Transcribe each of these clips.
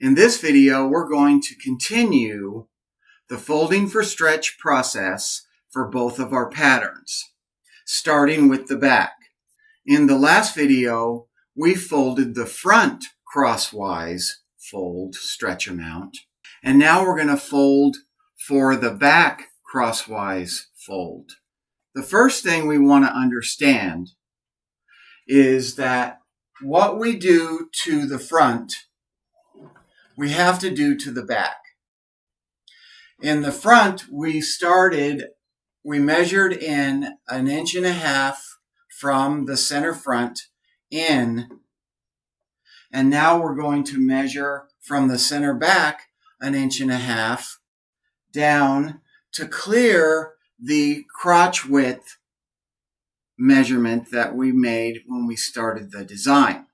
In this video, we're going to continue the folding for stretch process for both of our patterns, starting with the back. In the last video, we folded the front crosswise fold stretch amount, and now we're going to fold for the back crosswise fold. The first thing we want to understand is that what we do to the front, we have to do to the back. In the front, we measured in 1.5 inches from the center front in, and now we're going to measure from the center back 1.5 inches down to clear the crotch width measurement that we made when we started the design.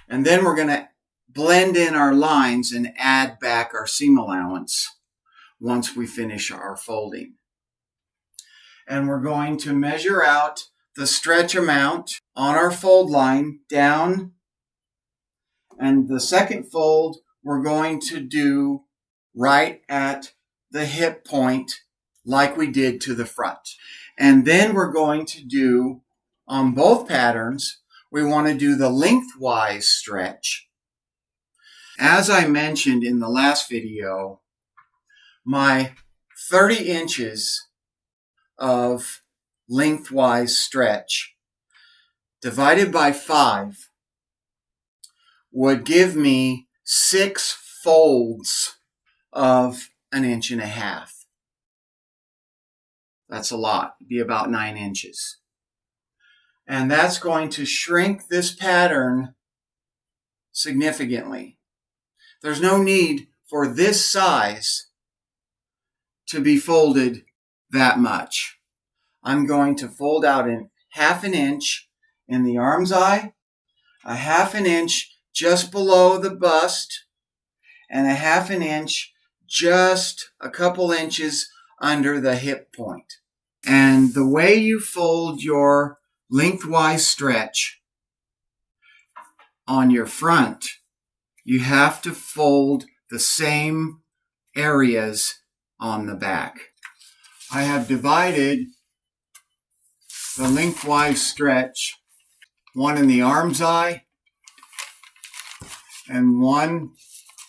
And then we're going to blend in our lines and add back our seam allowance once we finish our folding. And we're going to measure out the stretch amount on our fold line down. And the second fold we're going to do right at the hip point like we did to the front. And then we're going to do, on both patterns, we want to do the lengthwise stretch. As I mentioned in the last video, my 30 inches of lengthwise stretch divided by 5 would give me 6 folds of 1.5 inches. That's a lot. It'd be about 9 inches. And that's going to shrink this pattern significantly. There's no need for this size to be folded that much. I'm going to fold out in 1/2 inch in the armscye, 1/2 inch just below the bust, and 1/2 inch just a couple inches under the hip point. And the way you fold your lengthwise stretch on your front, you have to fold the same areas on the back. I have divided the lengthwise stretch, one in the armscye and one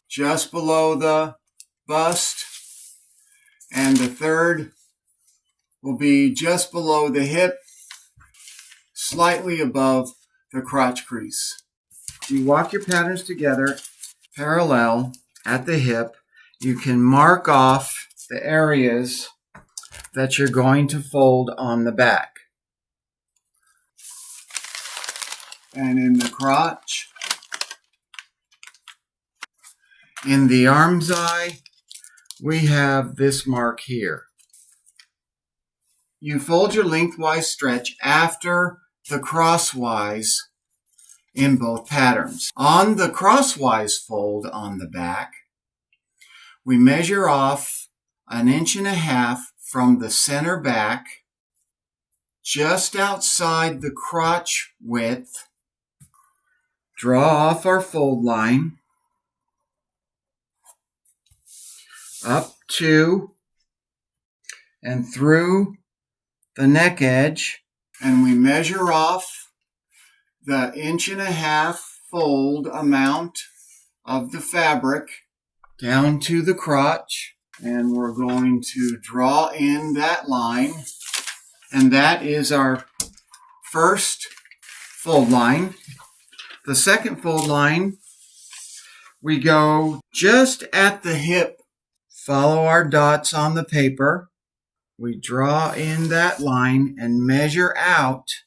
just below the bust, and the third will be just below the hip, slightly above the crotch crease. You walk your patterns together parallel at the hip. You can mark off the areas that you're going to fold on the back. And in the crotch, in the armscye, we have this mark here. You fold your lengthwise stretch after the crosswise in both patterns. On the crosswise fold on the back, we measure off 1.5 inches from the center back, just outside the crotch width. Draw off our fold line up to and through the neck edge, and we measure off the 1.5 inch fold amount of the fabric down to the crotch, and we're going to draw in that line, and that is our first fold line. The second fold line, we go just at the hip, follow our dots on the paper. We draw in that line and measure out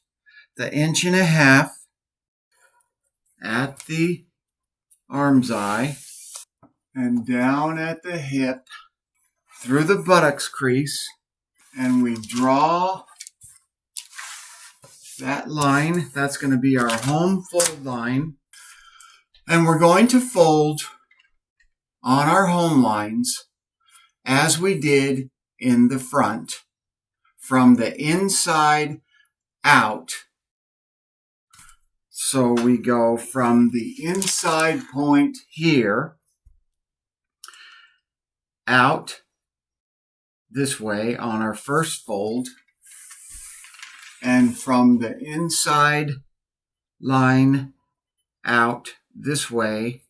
the 1.5 inches at the armscye and down at the hip through the buttocks crease, and we draw that line. That's going to be our home fold line, and we're going to fold on our home lines as we did in the front, from the inside out. So we go from the inside point here out this way on our first fold, and from the inside line out this way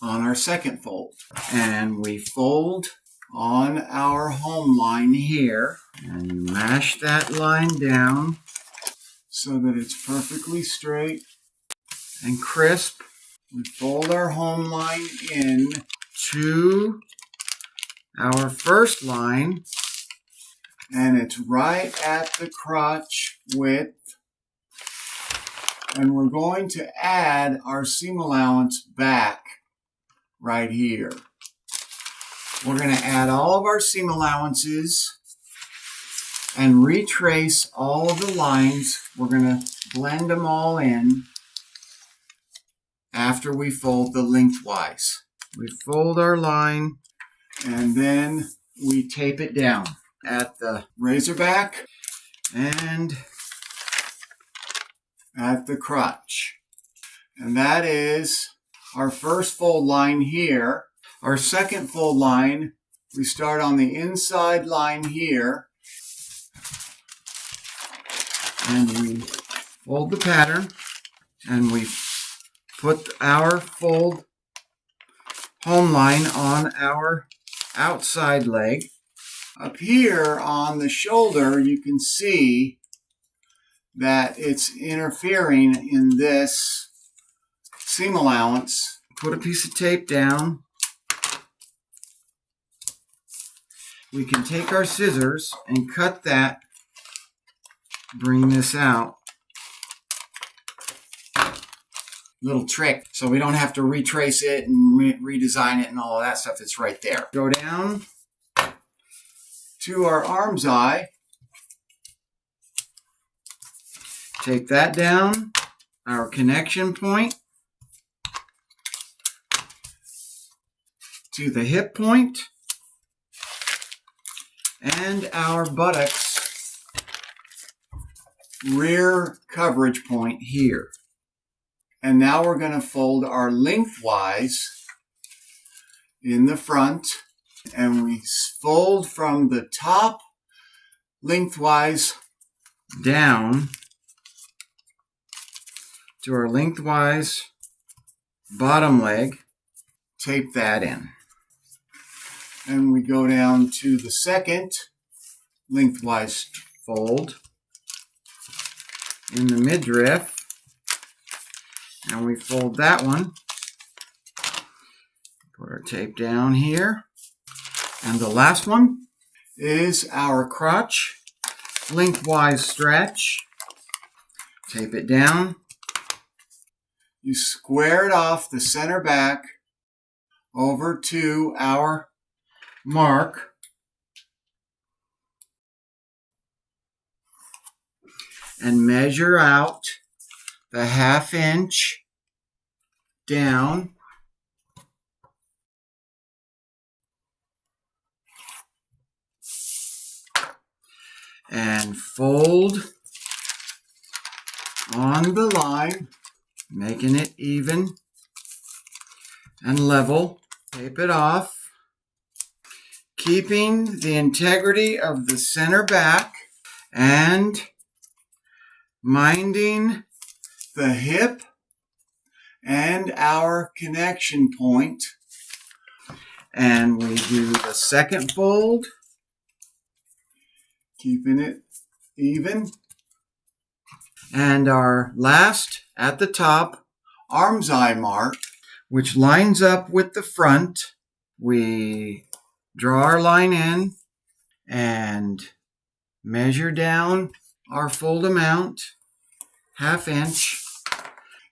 on our second fold. And we fold on our home line here, and you mash that line down so that it's perfectly straight and crisp. We fold our home line in to our first line, and it's right at the crotch width. And we're going to add our seam allowance back right here. We're going to add all of our seam allowances and retrace all of the lines. We're going to blend them all in after we fold the lengthwise. We fold our line and then we tape it down at the razor back and at the crotch. And that is our first fold line here. Our second fold line, we start on the inside line here, and we fold the pattern, and we put our fold home line on our outside leg. Up here on the shoulder, you can see that it's interfering in this seam allowance. Put a piece of tape down. We can take our scissors and cut that, bring this out. Little trick, so we don't have to retrace it and redesign it and all of that stuff. It's right there. Go down to our armscye. Take that down, our connection point to the hip point and our buttocks rear coverage point here. And now we're going to fold our lengthwise in the front, and we fold from the top lengthwise down to our lengthwise bottom leg. Tape that in. And we go down to the second lengthwise fold in the midriff, and we fold that one. Put our tape down here. And the last one is our crotch lengthwise stretch. Tape it down. You square it off the center back over to our mark. And measure out the 1/2 inch down. And fold on the line, making it even and level. Tape it off, keeping the integrity of the center back and minding the hip and our connection point. And we do the second fold, keeping it even. And our last at the top armscye mark, which lines up with the front. We draw our line in and measure down our fold amount, 1/2 inch.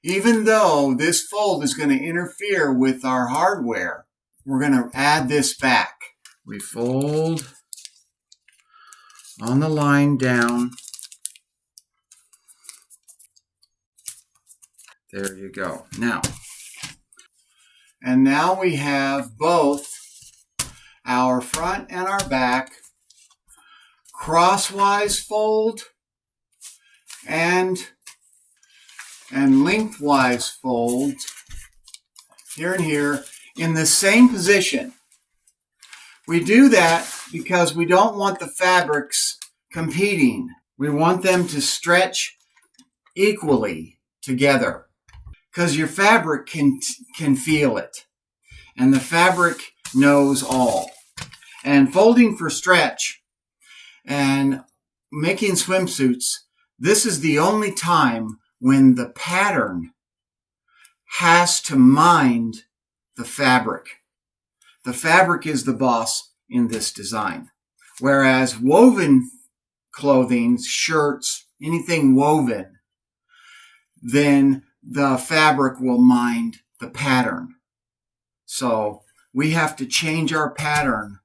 Even though this fold is going to interfere with our hardware, we're going to add this back. We fold on the line down. There you go. Now we have both our front and our back crosswise fold and and lengthwise fold here and here in the same position. We do that because we don't want the fabrics competing. We want them to stretch equally together because your fabric can feel it, and the fabric knows all. And folding for stretch and making swimsuits, this is the only time when the pattern has to mind the fabric. The fabric is the boss in this design. Whereas woven clothing, shirts, anything woven, then the fabric will mind the pattern. So we have to change our pattern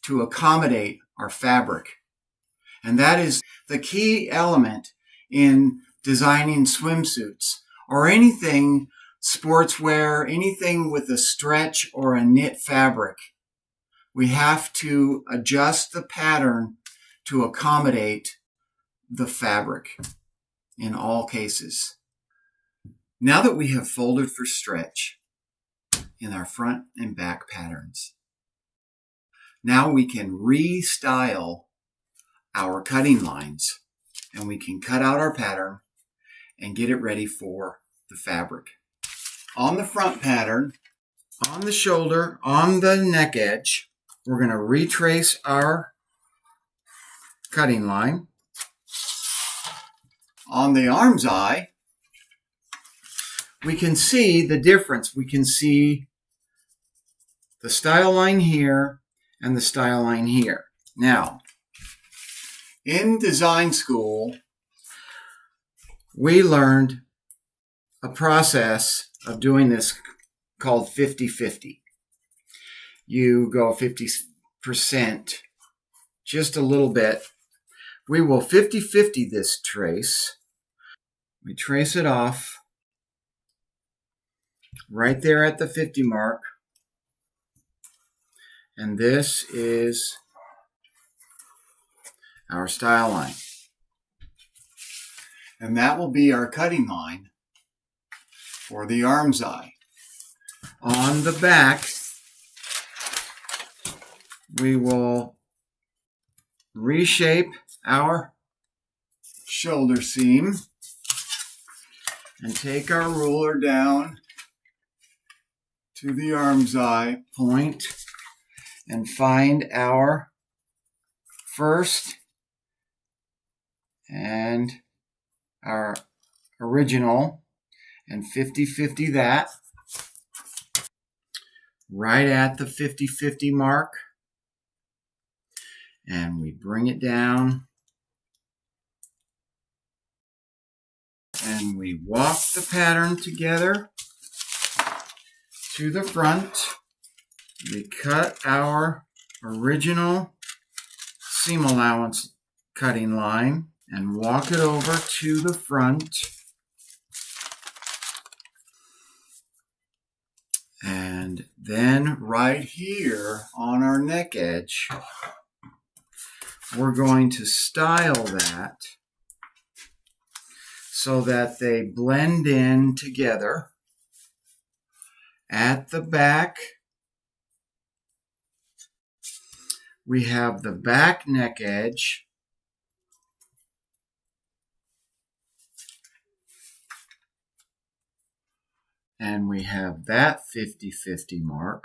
to accommodate our fabric. And that is the key element in designing swimsuits or anything sportswear, anything with a stretch or a knit fabric. We have to adjust the pattern to accommodate the fabric in all cases. Now that we have folded for stretch in our front and back patterns, now we can restyle our cutting lines, and we can cut out our pattern and get it ready for the fabric. On the front pattern, on the shoulder, on the neck edge, we're going to retrace our cutting line. On the armscye, we can see the difference. We can see the style line here and the style line here. Now, in design school, we learned a process of doing this called 50-50. You go 50%, just a little bit. We will 50-50 this trace. We trace it off right there at the 50 mark. And this is our style line. And that will be our cutting line for the armscye. On the back, we will reshape our shoulder seam and take our ruler down to the armscye point and find our first and our original and 50-50 that right at the 50-50 mark, and we bring it down and we walk the pattern together to the front. We cut our original seam allowance cutting line and walk it over to the front. And then right here on our neck edge, we're going to style that so that they blend in together. At the back, we have the back neck edge. And we have that 50-50 mark.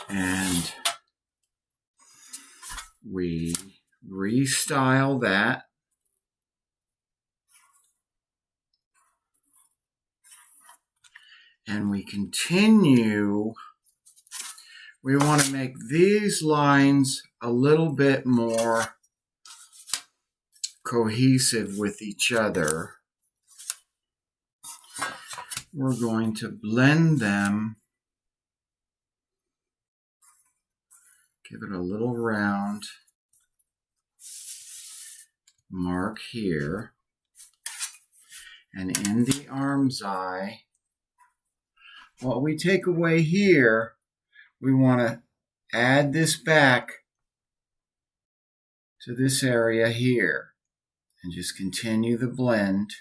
And we restyle that. And we continue. We want to make these lines a little bit more cohesive with each other. We're going to blend them, give it a little round mark here, and in the armscye, what we take away here, we want to add this back to this area here, And just continue the blend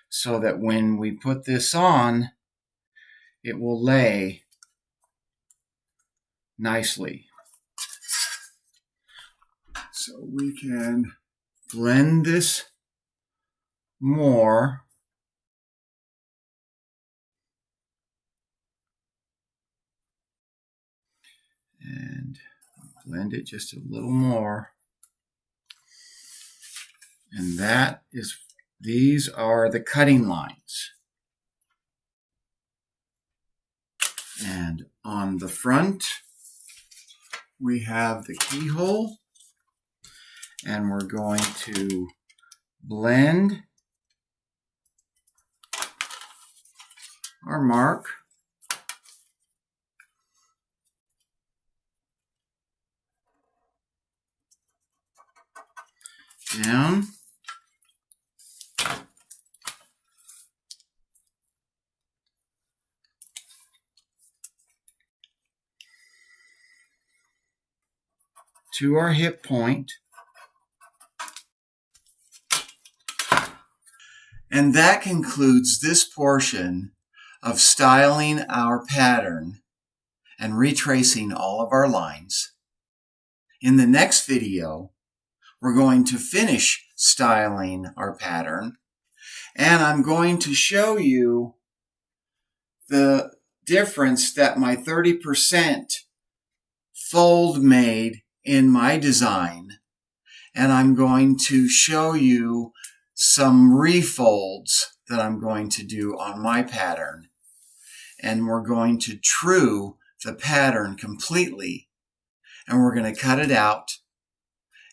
so that when we put this on, it will lay nicely. So we can blend this more. And blend it just a little more. And these are the cutting lines. And on the front, we have the keyhole. And we're going to blend our mark. Down. To our hip point. And that concludes this portion of styling our pattern and retracing all of our lines. In the next video, we're going to finish styling our pattern, and I'm going to show you the difference that my 30% fold made in my design, and I'm going to show you some refolds that I'm going to do on my pattern, and we're going to true the pattern completely, and we're going to cut it out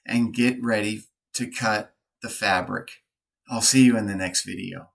and get ready to cut the fabric. I'll see you in the next video.